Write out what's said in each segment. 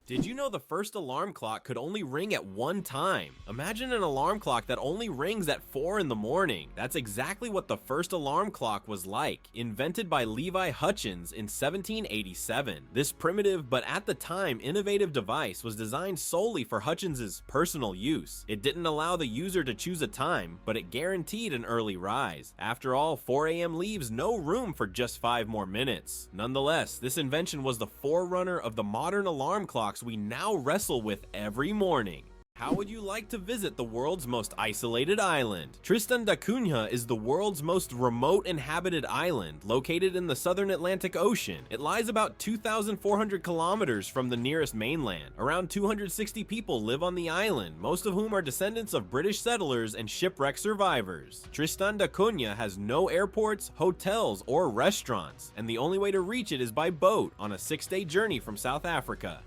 Did you know the first alarm clock could only ring at one time? Imagine an alarm clock that only rings at 4 in the morning. That's exactly what the first alarm clock was like, invented by Levi Hutchins in 1787. This primitive but at the time innovative device was designed solely for Hutchins's personal use. It didn't allow the user to choose a time, but it guaranteed an early rise. After all, 4 a.m. leaves no room for just 5 more minutes. Nonetheless, this invention was the forerunner of the modern alarm clocks we now wrestle with every morning. How would you like to visit the world's most isolated island? Tristan da Cunha is the world's most remote inhabited island, located in the southern Atlantic Ocean. It lies about 2,400 kilometers from the nearest mainland. Around 260 people live on the island, most of whom are descendants of British settlers and shipwreck survivors. Tristan da Cunha has no airports, hotels, or restaurants, and the only way to reach it is by boat on a 6-day journey from South Africa.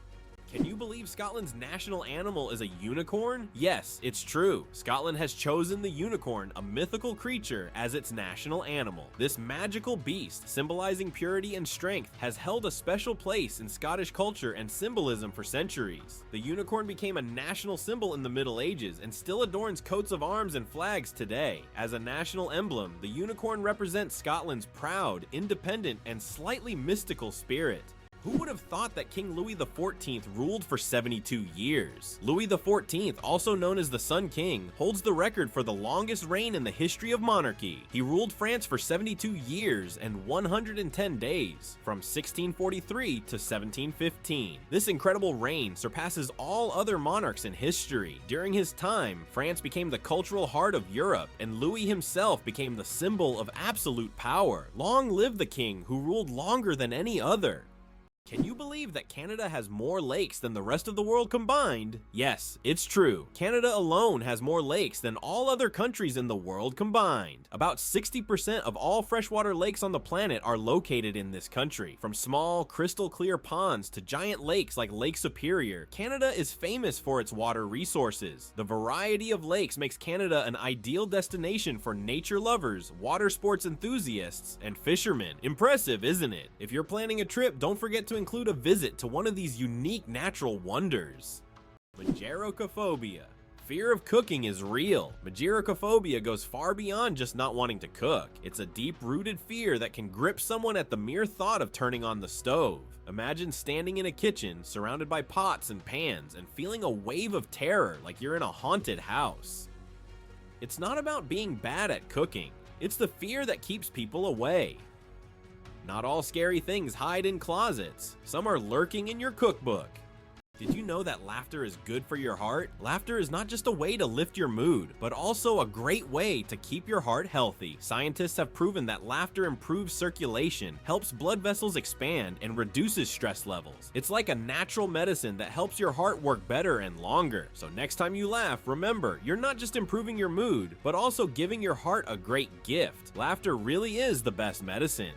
Can you believe Scotland's national animal is a unicorn? Yes, it's true. Scotland has chosen the unicorn, a mythical creature, as its national animal. This magical beast, symbolizing purity and strength, has held a special place in Scottish culture and symbolism for centuries. The unicorn became a national symbol in the Middle Ages and still adorns coats of arms and flags today. As a national emblem, the unicorn represents Scotland's proud, independent, and slightly mystical spirit. Who would have thought that King Louis the Fourteenth ruled for 72 years? Louis the Fourteenth, also known as the Sun King, holds the record for the longest reign in the history of monarchy. He ruled France for 72 years and 110 days, from 1643 to 1715. This incredible reign surpasses all other monarchs in history. During his time, France became the cultural heart of Europe, and Louis himself became the symbol of absolute power. Long live the king, who ruled longer than any other. Can you believe that Canada has more lakes than the rest of the world combined? Yes, it's true. Canada alone has more lakes than all other countries in the world combined. About 60% of all freshwater lakes on the planet are located in this country. From small, crystal clear ponds to giant lakes like Lake Superior, Canada is famous for its water resources. The variety of lakes makes Canada an ideal destination for nature lovers, water sports enthusiasts, and fishermen. Impressive, isn't it? If you're planning a trip, don't forget to include a visit to one of these unique natural wonders. Mageirocophobia. Fear of cooking is real. Mageirocophobia goes far beyond just not wanting to cook. It's a deep-rooted fear that can grip someone at the mere thought of turning on the stove. Imagine standing in a kitchen, surrounded by pots and pans, and feeling a wave of terror like you're in a haunted house. It's not about being bad at cooking. It's the fear that keeps people away. Not all scary things hide in closets. Some are lurking in your cookbook. Did you know that laughter is good for your heart? Laughter is not just a way to lift your mood, but also a great way to keep your heart healthy. Scientists have proven that laughter improves circulation, helps blood vessels expand, and reduces stress levels. It's like a natural medicine that helps your heart work better and longer. So next time you laugh, remember, you're not just improving your mood, but also giving your heart a great gift. Laughter really is the best medicine.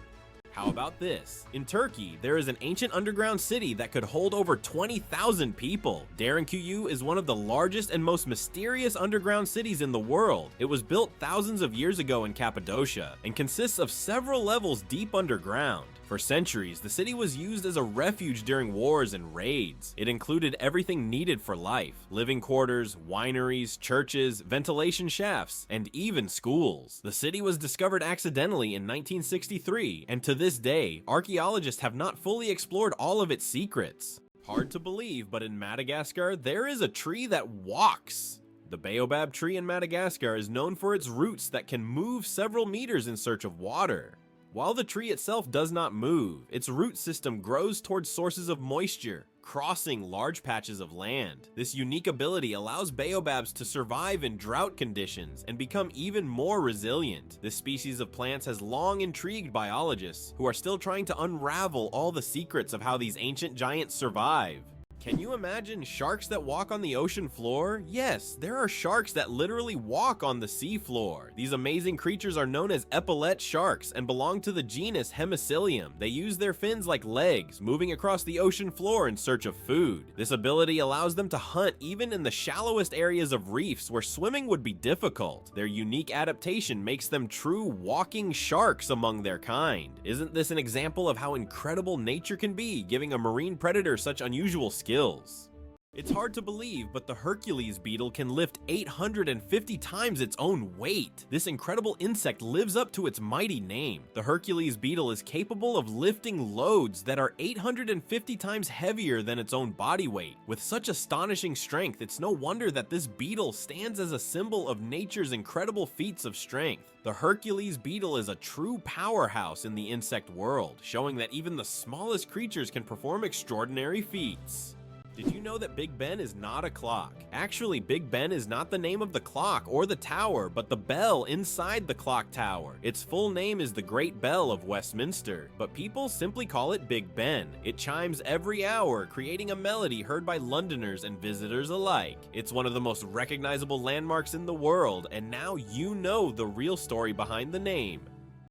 How about this? In Turkey, there is an ancient underground city that could hold over 20,000 people. Derinkuyu is one of the largest and most mysterious underground cities in the world. It was built thousands of years ago in Cappadocia and consists of several levels deep underground. For centuries, the city was used as a refuge during wars and raids. It included everything needed for life: living quarters, wineries, churches, ventilation shafts, and even schools. The city was discovered accidentally in 1963, and to this day, archaeologists have not fully explored all of its secrets. Hard to believe, but in Madagascar, there is a tree that walks. The baobab tree in Madagascar is known for its roots that can move several meters in search of water. While the tree itself does not move, its root system grows towards sources of moisture, crossing large patches of land. This unique ability allows baobabs to survive in drought conditions and become even more resilient. This species of plants has long intrigued biologists, who are still trying to unravel all the secrets of how these ancient giants survive. Can you imagine sharks that walk on the ocean floor? Yes, there are sharks that literally walk on the sea floor. These amazing creatures are known as epaulette sharks and belong to the genus Hemicillium. They use their fins like legs, moving across the ocean floor in search of food. This ability allows them to hunt even in the shallowest areas of reefs where swimming would be difficult. Their unique adaptation makes them true walking sharks among their kind. Isn't this an example of how incredible nature can be, giving a marine predator such unusual skills? skills. It's hard to believe, but the Hercules beetle can lift 850 times its own weight. This incredible insect lives up to its mighty name. The Hercules beetle is capable of lifting loads that are 850 times heavier than its own body weight. With such astonishing strength, it's no wonder that this beetle stands as a symbol of nature's incredible feats of strength. The Hercules beetle is a true powerhouse in the insect world, showing that even the smallest creatures can perform extraordinary feats. Did you know that Big Ben is not a clock? Actually, Big Ben is not the name of the clock or the tower, but the bell inside the clock tower. Its full name is the Great Bell of Westminster, but people simply call it Big Ben. It chimes every hour, creating a melody heard by Londoners and visitors alike. It's one of the most recognizable landmarks in the world, and now you know the real story behind the name.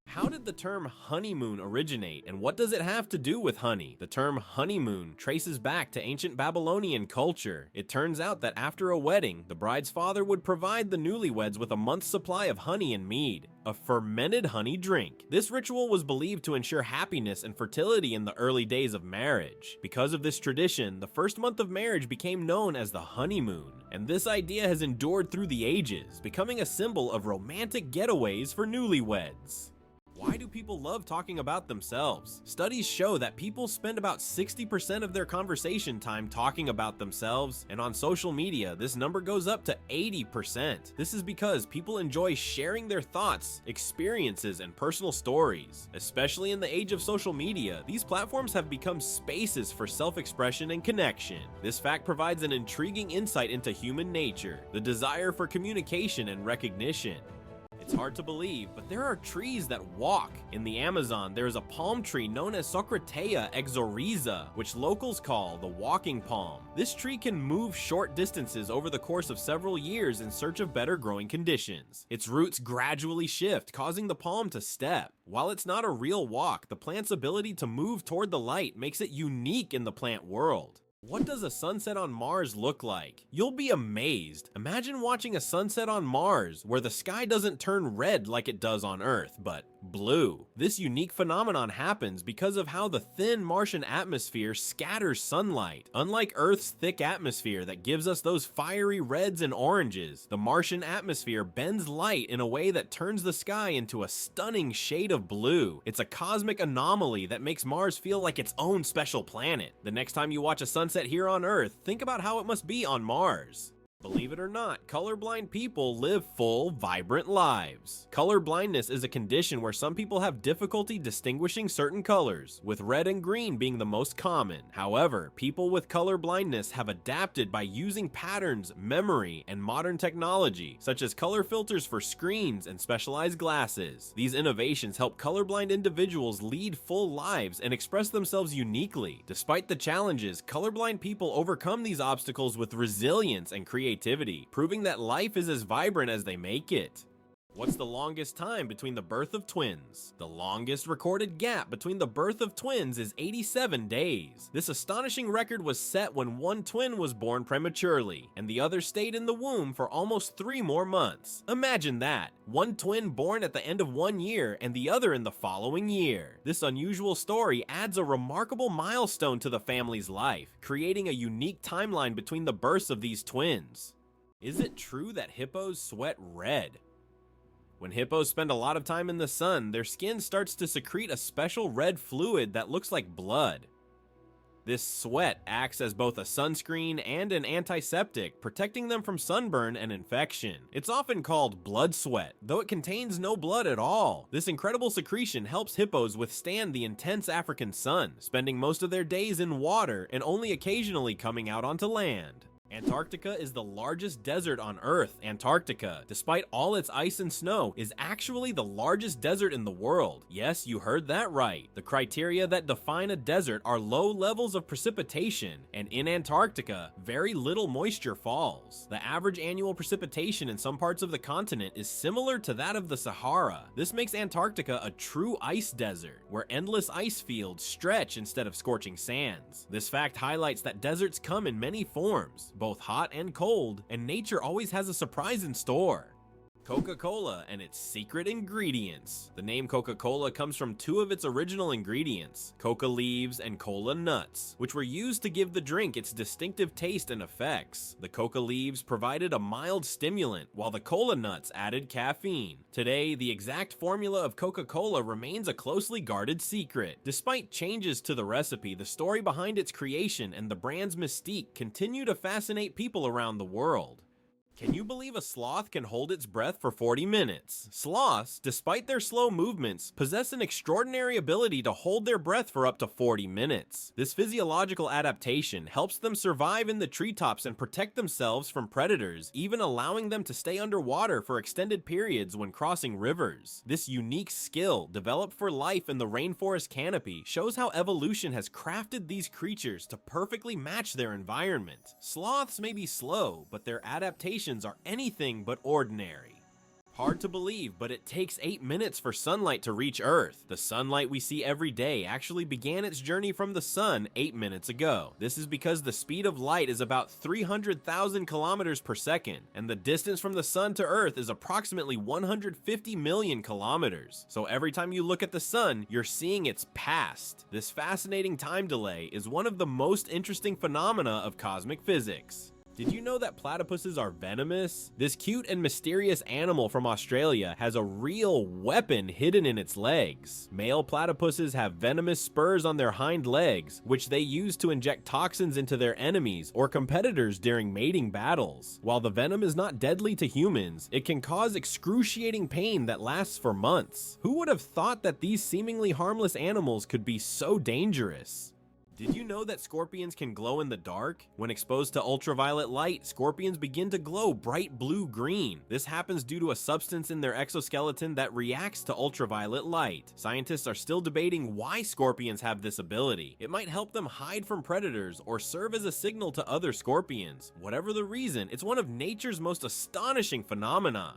How did the term honeymoon originate, and what does it have to do with honey? The term honeymoon traces back to ancient Babylonian culture. It turns out that after a wedding, the bride's father would provide the newlyweds with a month's supply of honey and mead, a fermented honey drink. This ritual was believed to ensure happiness and fertility in the early days of marriage. Because of this tradition, the first month of marriage became known as the honeymoon, and this idea has endured through the ages, becoming a symbol of romantic getaways for newlyweds. Why do people love talking about themselves? Studies show that people spend about 60% of their conversation time talking about themselves, and on social media, this number goes up to 80%. This is because people enjoy sharing their thoughts, experiences, and personal stories. Especially in the age of social media, these platforms have become spaces for self-expression and connection. This fact provides an intriguing insight into human nature, the desire for communication and recognition. It's hard to believe, but there are trees that walk. In the Amazon, there is a palm tree known as Socratea exoriza, which locals call the walking palm. This tree can move short distances over the course of several years in search of better growing conditions. Its roots gradually shift, causing the palm to step. While it's not a real walk, the plant's ability to move toward the light makes it unique in the plant world. What does a sunset on Mars look like? You'll be amazed. Imagine watching a sunset on Mars, where the sky doesn't turn red like it does on Earth, but blue. This unique phenomenon happens because of how the thin Martian atmosphere scatters sunlight. Unlike Earth's thick atmosphere that gives us those fiery reds and oranges, the Martian atmosphere bends light in a way that turns the sky into a stunning shade of blue. It's a cosmic anomaly that makes Mars feel like its own special planet. The next time you watch a sunset here on Earth, think about how it must be on Mars. Believe it or not, colorblind people live full, vibrant lives. Color blindness is a condition where some people have difficulty distinguishing certain colors, with red and green being the most common. However, people with color blindness have adapted by using patterns, memory, and modern technology, such as color filters for screens and specialized glasses. These innovations help colorblind individuals lead full lives and express themselves uniquely. Despite the challenges, colorblind people overcome these obstacles with resilience and creativity, proving that life is as vibrant as they make it. What's the longest time between the birth of twins? The longest recorded gap between the birth of twins is 87 days. This astonishing record was set when one twin was born prematurely, and the other stayed in the womb for almost 3 more months. Imagine that, one twin born at the end of 1 year and the other in the following year. This unusual story adds a remarkable milestone to the family's life, creating a unique timeline between the births of these twins. Is it true that hippos sweat red? When hippos spend a lot of time in the sun, their skin starts to secrete a special red fluid that looks like blood. This sweat acts as both a sunscreen and an antiseptic, protecting them from sunburn and infection. It's often called blood sweat, though it contains no blood at all. This incredible secretion helps hippos withstand the intense African sun, spending most of their days in water and only occasionally coming out onto land. Antarctica is the largest desert on Earth. Antarctica, despite all its ice and snow, is actually the largest desert in the world. Yes, you heard that right. The criteria that define a desert are low levels of precipitation, and in Antarctica, very little moisture falls. The average annual precipitation in some parts of the continent is similar to that of the Sahara. This makes Antarctica a true ice desert, where endless ice fields stretch instead of scorching sands. This fact highlights that deserts come in many forms, both hot and cold, and nature always has a surprise in store. Coca-Cola and its secret ingredients. The name Coca-Cola comes from two of its original ingredients, coca leaves and cola nuts, which were used to give the drink its distinctive taste and effects. The coca leaves provided a mild stimulant, while the cola nuts added caffeine. Today, the exact formula of Coca-Cola remains a closely guarded secret. Despite changes to the recipe, the story behind its creation and the brand's mystique continue to fascinate people around the world. Can you believe a sloth can hold its breath for 40 minutes? Sloths, despite their slow movements, possess an extraordinary ability to hold their breath for up to 40 minutes. This physiological adaptation helps them survive in the treetops and protect themselves from predators, even allowing them to stay underwater for extended periods when crossing rivers. This unique skill, developed for life in the rainforest canopy, shows how evolution has crafted these creatures to perfectly match their environment. Sloths may be slow, but their adaptation are anything but ordinary. Hard to believe, but it takes 8 minutes for sunlight to reach Earth. The sunlight we see every day actually began its journey from the sun 8 minutes ago. This is because the speed of light is about 300,000 kilometers per second, and the distance from the sun to Earth is approximately 150 million kilometers. So every time you look at the sun, you're seeing its past. This fascinating time delay is one of the most interesting phenomena of cosmic physics. Did you know that platypuses are venomous? This cute and mysterious animal from Australia has a real weapon hidden in its legs. Male platypuses have venomous spurs on their hind legs, which they use to inject toxins into their enemies or competitors during mating battles. While the venom is not deadly to humans, it can cause excruciating pain that lasts for months. Who would have thought that these seemingly harmless animals could be so dangerous? Did you know that scorpions can glow in the dark? When exposed to ultraviolet light, scorpions begin to glow bright blue-green. This happens due to a substance in their exoskeleton that reacts to ultraviolet light. Scientists are still debating why scorpions have this ability. It might help them hide from predators or serve as a signal to other scorpions. Whatever the reason, it's one of nature's most astonishing phenomena.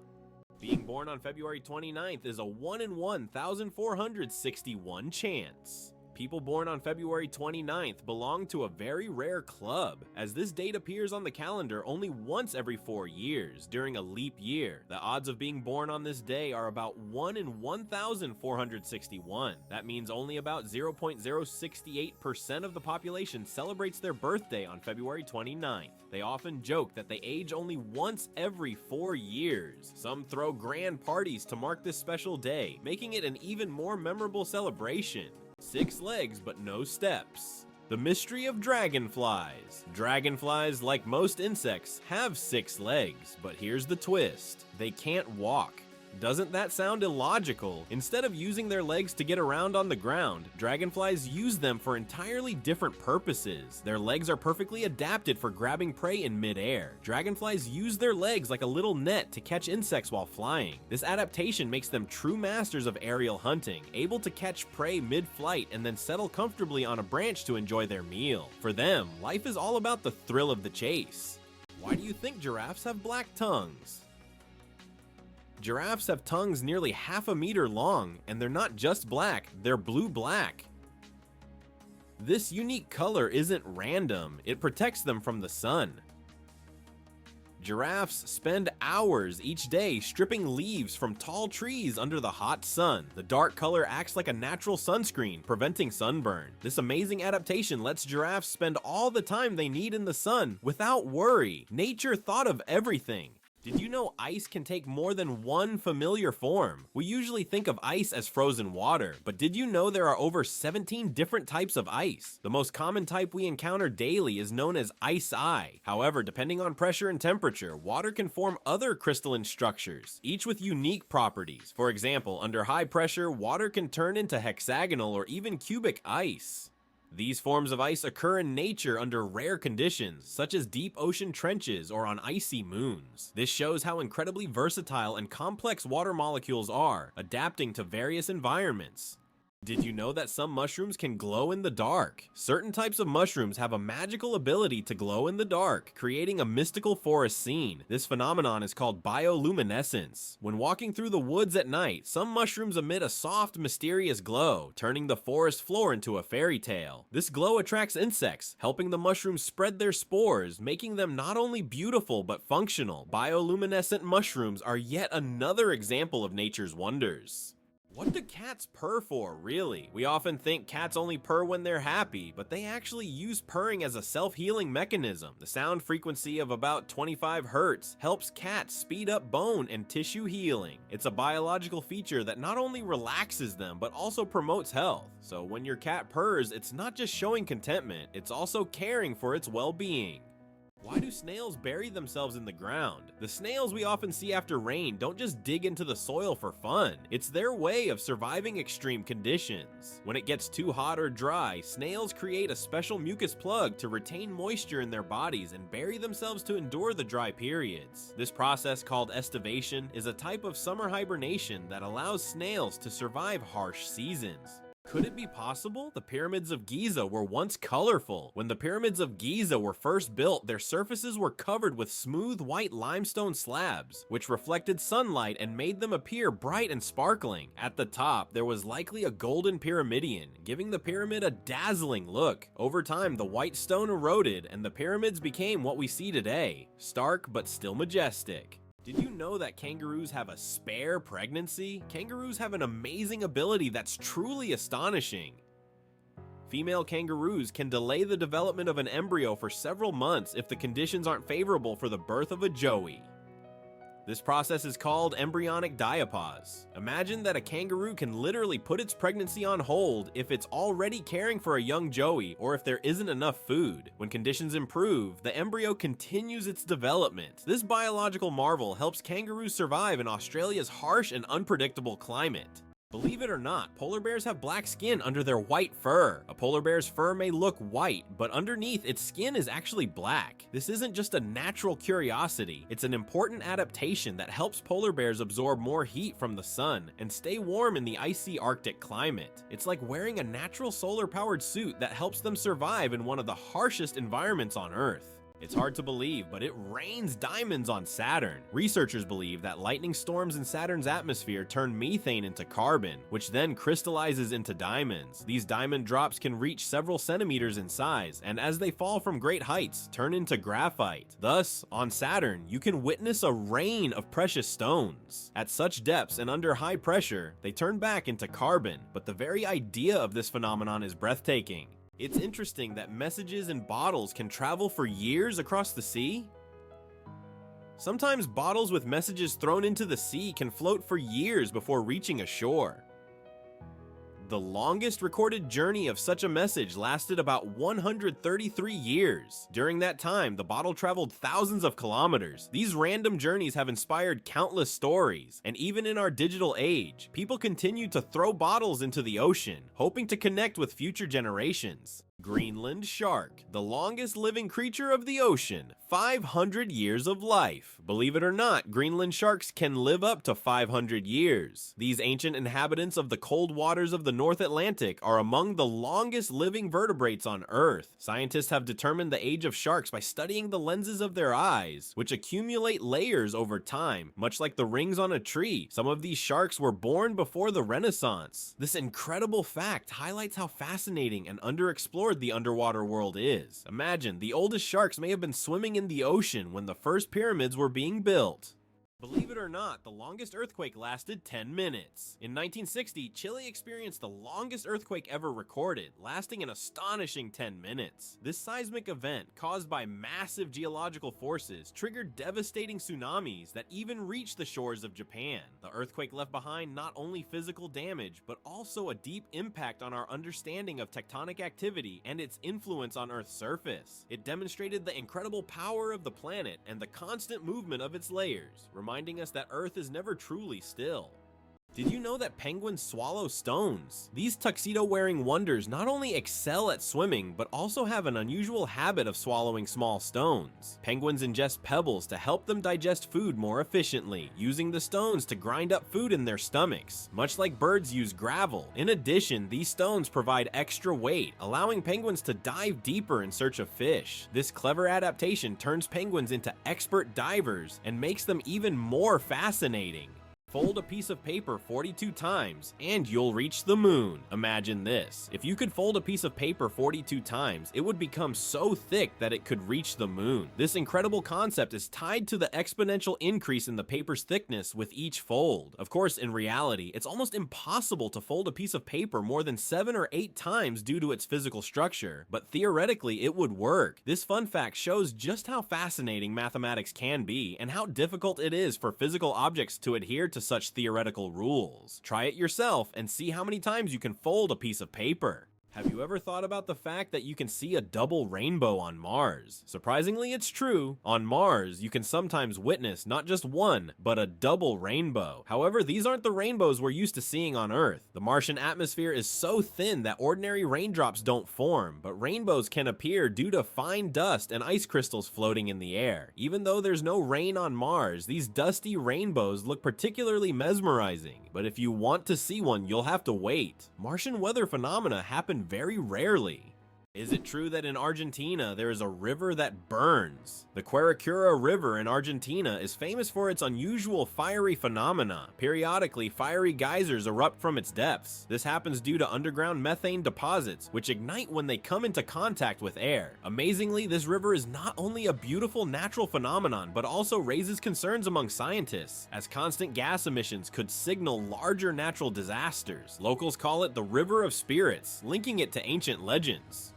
Being born on February 29th is a 1 in 1,461 chance. People born on February 29th belong to a very rare club, as this date appears on the calendar only once every 4 years, during a leap year. The odds of being born on this day are about 1 in 1,461. That means only about 0.068% of the population celebrates their birthday on February 29th. They often joke that they age only once every 4 years. Some throw grand parties to mark this special day, making it an even more memorable celebration. 6 legs but no steps. The mystery of dragonflies. Dragonflies, like most insects, have 6 legs, but here's the twist: they can't walk. Doesn't that sound illogical? Instead of using their legs to get around on the ground, dragonflies use them for entirely different purposes. Their legs are perfectly adapted for grabbing prey in midair. Dragonflies use their legs like a little net to catch insects while flying. This adaptation makes them true masters of aerial hunting, able to catch prey mid-flight and then settle comfortably on a branch to enjoy their meal. For them, life is all about the thrill of the chase. Why do you think giraffes have black tongues? Giraffes have tongues nearly half a meter long, and they're not just black, they're blue-black. This unique color isn't random, it protects them from the sun. Giraffes spend hours each day stripping leaves from tall trees under the hot sun. The dark color acts like a natural sunscreen, preventing sunburn. This amazing adaptation lets giraffes spend all the time they need in the sun without worry. Nature thought of everything. Did you know ice can take more than one familiar form? We usually think of ice as frozen water, but did you know there are over 17 different types of ice? The most common type we encounter daily is known as ice. However, depending on pressure and temperature, water can form other crystalline structures, each with unique properties. For example, under high pressure, water can turn into hexagonal or even cubic ice. These forms of ice occur in nature under rare conditions, such as deep ocean trenches or on icy moons. This shows how incredibly versatile and complex water molecules are, adapting to various environments. Did you know that some mushrooms can glow in the dark? Certain types of mushrooms have a magical ability to glow in the dark, creating a mystical forest scene. This phenomenon is called bioluminescence. When walking through the woods at night, some mushrooms emit a soft, mysterious glow, turning the forest floor into a fairy tale. This glow attracts insects, helping the mushrooms spread their spores, making them not only beautiful but functional. Bioluminescent mushrooms are yet another example of nature's wonders. What do cats purr for, really? We often think cats only purr when they're happy, but they actually use purring as a self-healing mechanism. The sound frequency of about 25 Hz helps cats speed up bone and tissue healing. It's a biological feature that not only relaxes them, but also promotes health. So when your cat purrs, it's not just showing contentment, it's also caring for its well-being. Why do snails bury themselves in the ground? The snails we often see after rain don't just dig into the soil for fun. It's their way of surviving extreme conditions. When it gets too hot or dry, snails create a special mucus plug to retain moisture in their bodies and bury themselves to endure the dry periods. This process, called estivation, is a type of summer hibernation that allows snails to survive harsh seasons. Could it be possible the Pyramids of Giza were once colorful? When the Pyramids of Giza were first built, their surfaces were covered with smooth white limestone slabs, which reflected sunlight and made them appear bright and sparkling. At the top, there was likely a golden pyramidion, giving the pyramid a dazzling look. Over time, the white stone eroded, and the pyramids became what we see today, stark but still majestic. Did you know that kangaroos have a spare pregnancy? Kangaroos have an amazing ability that's truly astonishing. Female kangaroos can delay the development of an embryo for several months if the conditions aren't favorable for the birth of a joey. This process is called embryonic diapause. Imagine that a kangaroo can literally put its pregnancy on hold if it's already caring for a young joey or if there isn't enough food. When conditions improve, the embryo continues its development. This biological marvel helps kangaroos survive in Australia's harsh and unpredictable climate. Believe it or not, polar bears have black skin under their white fur. A polar bear's fur may look white, but underneath its skin is actually black. This isn't just a natural curiosity, it's an important adaptation that helps polar bears absorb more heat from the sun and stay warm in the icy Arctic climate. It's like wearing a natural solar-powered suit that helps them survive in one of the harshest environments on Earth. It's hard to believe, but it rains diamonds on Saturn. Researchers believe that lightning storms in Saturn's atmosphere turn methane into carbon, which then crystallizes into diamonds. These diamond drops can reach several centimeters in size, and as they fall from great heights, turn into graphite. Thus, on Saturn, you can witness a rain of precious stones. At such depths and under high pressure, they turn back into carbon, but the very idea of this phenomenon is breathtaking. It's interesting that messages in bottles can travel for years across the sea. Sometimes bottles with messages thrown into the sea can float for years before reaching a shore. The longest recorded journey of such a message lasted about 133 years. During that time, the bottle traveled thousands of kilometers. These random journeys have inspired countless stories, and even in our digital age, people continue to throw bottles into the ocean, hoping to connect with future generations. Greenland shark, the longest living creature of the ocean, 500 years of life. Believe it or not, Greenland sharks can live up to 500 years. These ancient inhabitants of the cold waters of the North Atlantic are among the longest living vertebrates on Earth. Scientists have determined the age of sharks by studying the lenses of their eyes, which accumulate layers over time, much like the rings on a tree. Some of these sharks were born before the Renaissance. This incredible fact highlights how fascinating and underexplored the underwater world is. Imagine, the oldest sharks may have been swimming in the ocean when the first pyramids were being built. Believe it or not, the longest earthquake lasted 10 minutes. In 1960, Chile experienced the longest earthquake ever recorded, lasting an astonishing 10 minutes. This seismic event, caused by massive geological forces, triggered devastating tsunamis that even reached the shores of Japan. The earthquake left behind not only physical damage, but also a deep impact on our understanding of tectonic activity and its influence on Earth's surface. It demonstrated the incredible power of the planet and the constant movement of its layers, reminding us that Earth is never truly still. Did you know that penguins swallow stones? These tuxedo-wearing wonders not only excel at swimming, but also have an unusual habit of swallowing small stones. Penguins ingest pebbles to help them digest food more efficiently, using the stones to grind up food in their stomachs, much like birds use gravel. In addition, these stones provide extra weight, allowing penguins to dive deeper in search of fish. This clever adaptation turns penguins into expert divers and makes them even more fascinating. Fold a piece of paper 42 times, and you'll reach the moon. Imagine this. If you could fold a piece of paper 42 times, it would become so thick that it could reach the moon. This incredible concept is tied to the exponential increase in the paper's thickness with each fold. Of course, in reality, it's almost impossible to fold a piece of paper more than 7 or 8 times due to its physical structure, but theoretically it would work. This fun fact shows just how fascinating mathematics can be and how difficult it is for physical objects to adhere to such theoretical rules. Try it yourself and see how many times you can fold a piece of paper. Have you ever thought about the fact that you can see a double rainbow on Mars? Surprisingly, it's true. On Mars, you can sometimes witness not just one, but a double rainbow. However, these aren't the rainbows we're used to seeing on Earth. The Martian atmosphere is so thin that ordinary raindrops don't form, but rainbows can appear due to fine dust and ice crystals floating in the air. Even though there's no rain on Mars, these dusty rainbows look particularly mesmerizing. But if you want to see one, you'll have to wait. Martian weather phenomena happen very rarely. Is it true that in Argentina there is a river that burns? The Guaracura River in Argentina is famous for its unusual fiery phenomena. Periodically, fiery geysers erupt from its depths. This happens due to underground methane deposits, which ignite when they come into contact with air. Amazingly, this river is not only a beautiful natural phenomenon, but also raises concerns among scientists, as constant gas emissions could signal larger natural disasters. Locals call it the River of Spirits, linking it to ancient legends.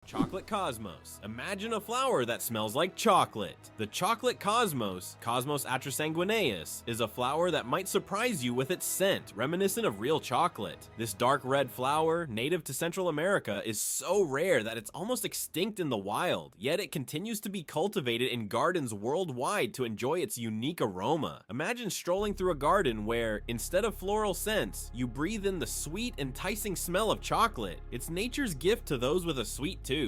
Chocolate cosmos. Imagine a flower that smells like chocolate. The chocolate cosmos, Cosmos atrasanguineus, is a flower that might surprise you with its scent, reminiscent of real chocolate. This dark red flower, native to Central America, is so rare that it's almost extinct in the wild, yet it continues to be cultivated in gardens worldwide to enjoy its unique aroma. Imagine strolling through a garden where, instead of floral scents, you breathe in the sweet, enticing smell of chocolate. It's nature's gift to those with a sweet tooth.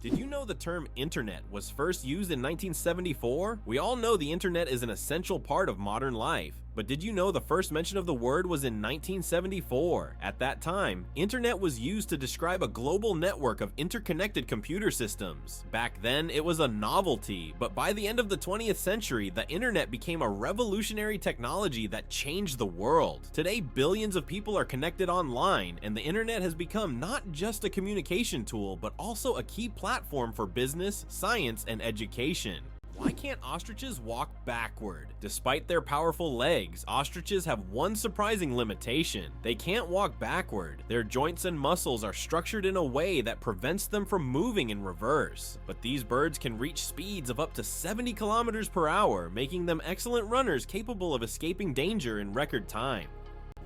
Did you know the term internet was first used in 1974? We all know the internet is an essential part of modern life, but did you know the first mention of the word was in 1974? At that time, internet was used to describe a global network of interconnected computer systems. Back then, it was a novelty, but by the end of the 20th century, the internet became a revolutionary technology that changed the world. Today, billions of people are connected online, and the internet has become not just a communication tool, but also a key platform for business, science, and education. Why can't ostriches walk backward? Despite their powerful legs, ostriches have one surprising limitation. They can't walk backward. Their joints and muscles are structured in a way that prevents them from moving in reverse. But these birds can reach speeds of up to 70 kilometers per hour, making them excellent runners capable of escaping danger in record time.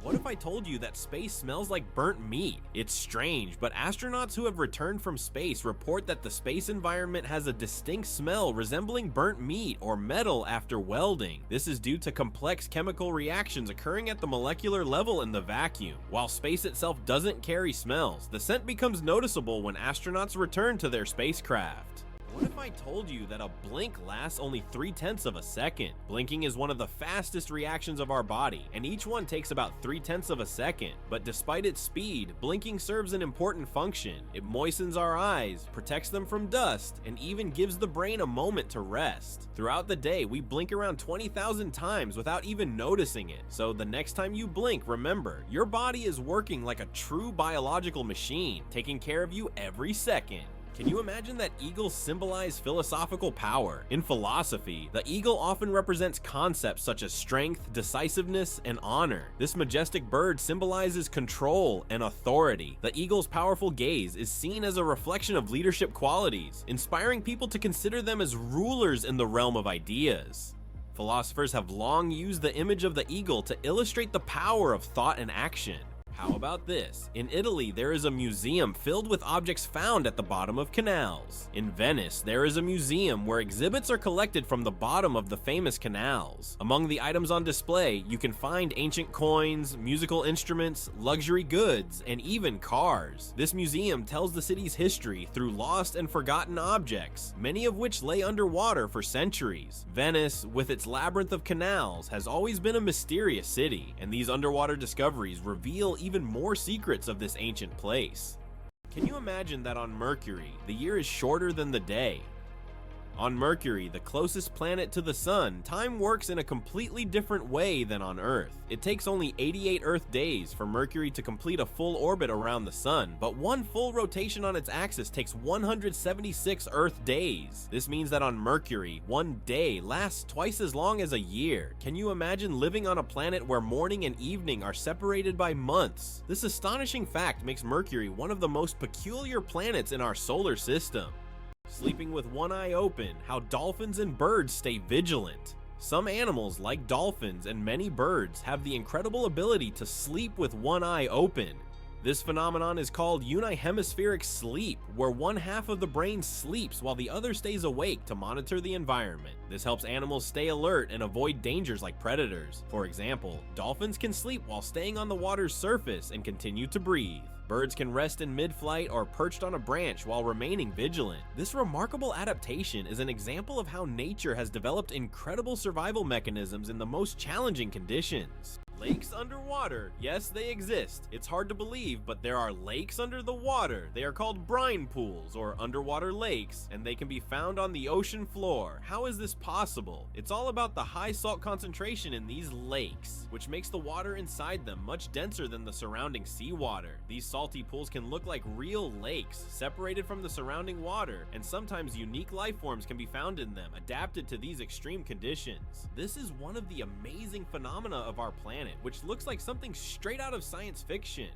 What if I told you that space smells like burnt meat? It's strange, but astronauts who have returned from space report that the space environment has a distinct smell resembling burnt meat or metal after welding. This is due to complex chemical reactions occurring at the molecular level in the vacuum. While space itself doesn't carry smells, the scent becomes noticeable when astronauts return to their spacecraft. What if I told you that a blink lasts only 3/10 of a second? Blinking is one of the fastest reactions of our body, and each one takes about 3/10 of a second. But despite its speed, blinking serves an important function. It moistens our eyes, protects them from dust, and even gives the brain a moment to rest. Throughout the day, we blink around 20,000 times without even noticing it. So the next time you blink, remember, your body is working like a true biological machine, taking care of you every second. Can you imagine that eagles symbolize philosophical power? In philosophy, the eagle often represents concepts such as strength, decisiveness, and honor. This majestic bird symbolizes control and authority. The eagle's powerful gaze is seen as a reflection of leadership qualities, inspiring people to consider them as rulers in the realm of ideas. Philosophers have long used the image of the eagle to illustrate the power of thought and action. How about this? In Italy, there is a museum filled with objects found at the bottom of canals. In Venice, there is a museum where exhibits are collected from the bottom of the famous canals. Among the items on display, you can find ancient coins, musical instruments, luxury goods, and even cars. This museum tells the city's history through lost and forgotten objects, many of which lay underwater for centuries. Venice, with its labyrinth of canals, has always been a mysterious city, and these underwater discoveries reveal even more secrets of this ancient place. Can you imagine that on Mercury, the year is shorter than the day? On Mercury, the closest planet to the Sun, time works in a completely different way than on Earth. It takes only 88 Earth days for Mercury to complete a full orbit around the Sun, but one full rotation on its axis takes 176 Earth days. This means that on Mercury, one day lasts twice as long as a year. Can you imagine living on a planet where morning and evening are separated by months? This astonishing fact makes Mercury one of the most peculiar planets in our solar system. Sleeping with one eye open, how dolphins and birds stay vigilant. Some animals, like dolphins and many birds, have the incredible ability to sleep with one eye open. This phenomenon is called unihemispheric sleep, where one half of the brain sleeps while the other stays awake to monitor the environment. This helps animals stay alert and avoid dangers like predators. For example, dolphins can sleep while staying on the water's surface and continue to breathe. Birds can rest in mid-flight or perched on a branch while remaining vigilant. This remarkable adaptation is an example of how nature has developed incredible survival mechanisms in the most challenging conditions. Lakes underwater. Yes, they exist. It's hard to believe, but there are lakes under the water. They are called brine pools or underwater lakes, and they can be found on the ocean floor. How is this possible? It's all about the high salt concentration in these lakes, which makes the water inside them much denser than the surrounding seawater. These salty pools can look like real lakes, separated from the surrounding water, and sometimes unique life forms can be found in them, adapted to these extreme conditions. This is one of the amazing phenomena of our planet, which looks like something straight out of science fiction.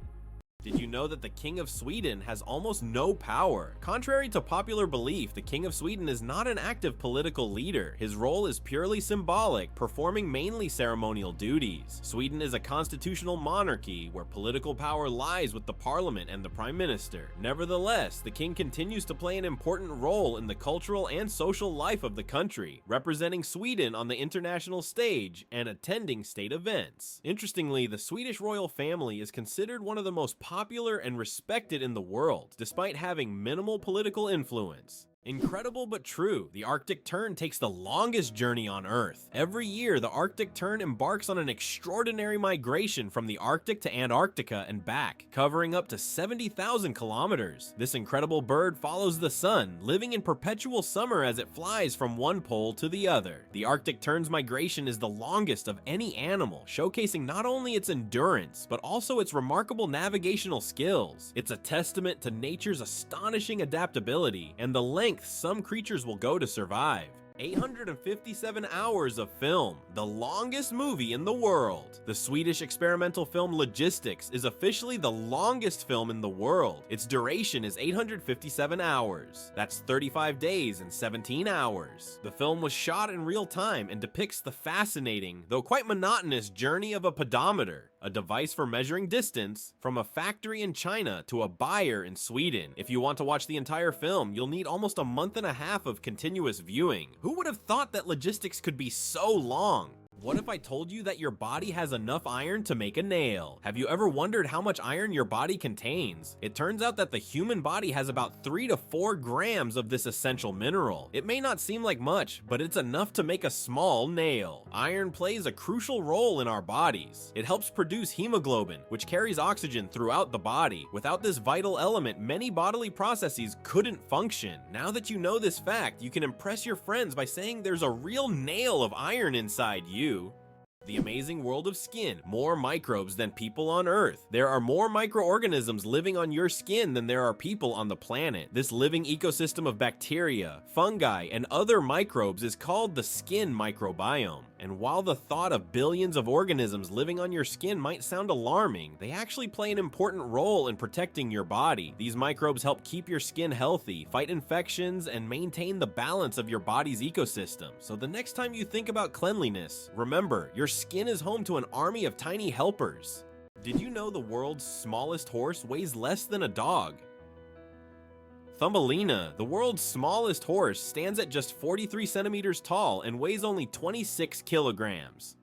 Did you know that the King of Sweden has almost no power? Contrary to popular belief, the King of Sweden is not an active political leader. His role is purely symbolic, performing mainly ceremonial duties. Sweden is a constitutional monarchy where political power lies with the parliament and the prime minister. Nevertheless, the king continues to play an important role in the cultural and social life of the country, representing Sweden on the international stage and attending state events. Interestingly, the Swedish royal family is considered one of the most popular and respected in the world, despite having minimal political influence. Incredible but true, the Arctic tern takes the longest journey on Earth. Every year, the Arctic tern embarks on an extraordinary migration from the Arctic to Antarctica and back, covering up to 70,000 kilometers. This incredible bird follows the sun, living in perpetual summer as it flies from one pole to the other. The Arctic tern's migration is the longest of any animal, showcasing not only its endurance, but also its remarkable navigational skills. It's a testament to nature's astonishing adaptability and the length some creatures will go to survive. 857 hours of film, the longest movie in the world. The Swedish experimental film Logistics is officially the longest film in the world. Its duration is 857 hours. That's 35 days and 17 hours. The film was shot in real time and depicts the fascinating, though quite monotonous, journey of a pedometer, a device for measuring distance from a factory in China to a buyer in Sweden. If you want to watch the entire film, you'll need almost a month and a half of continuous viewing. Who would have thought that logistics could be so long? What if I told you that your body has enough iron to make a nail? Have you ever wondered how much iron your body contains? It turns out that the human body has about 3 to 4 grams of this essential mineral. It may not seem like much, but it's enough to make a small nail. Iron plays a crucial role in our bodies. It helps produce hemoglobin, which carries oxygen throughout the body. Without this vital element, many bodily processes couldn't function. Now that you know this fact, you can impress your friends by saying there's a real nail of iron inside you. The amazing world of skin. More microbes than people on Earth. There are more microorganisms living on your skin than there are people on the planet. This living ecosystem of bacteria, fungi, and other microbes is called the skin microbiome. And while the thought of billions of organisms living on your skin might sound alarming, they actually play an important role in protecting your body. These microbes help keep your skin healthy, fight infections, and maintain the balance of your body's ecosystem. So the next time you think about cleanliness, remember, your skin is home to an army of tiny helpers. Did you know the world's smallest horse weighs less than a dog? Thumbelina, the world's smallest horse, stands at just 43 centimeters tall and weighs only 26 kilograms.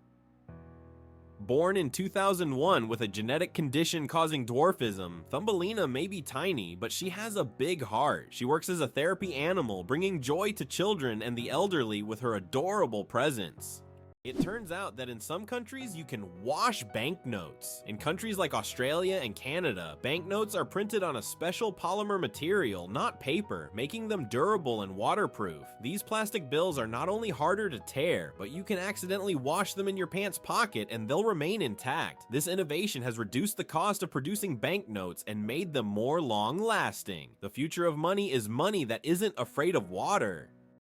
Born in 2001 with a genetic condition causing dwarfism, Thumbelina may be tiny, but she has a big heart. She works as a therapy animal, bringing joy to children and the elderly with her adorable presence. It turns out that in some countries you can wash banknotes. In countries like Australia and Canada, banknotes are printed on a special polymer material, not paper, making them durable and waterproof. These plastic bills are not only harder to tear, but you can accidentally wash them in your pants pocket and they'll remain intact. This innovation has reduced the cost of producing banknotes and made them more long-lasting. The future of money is money that isn't afraid of water.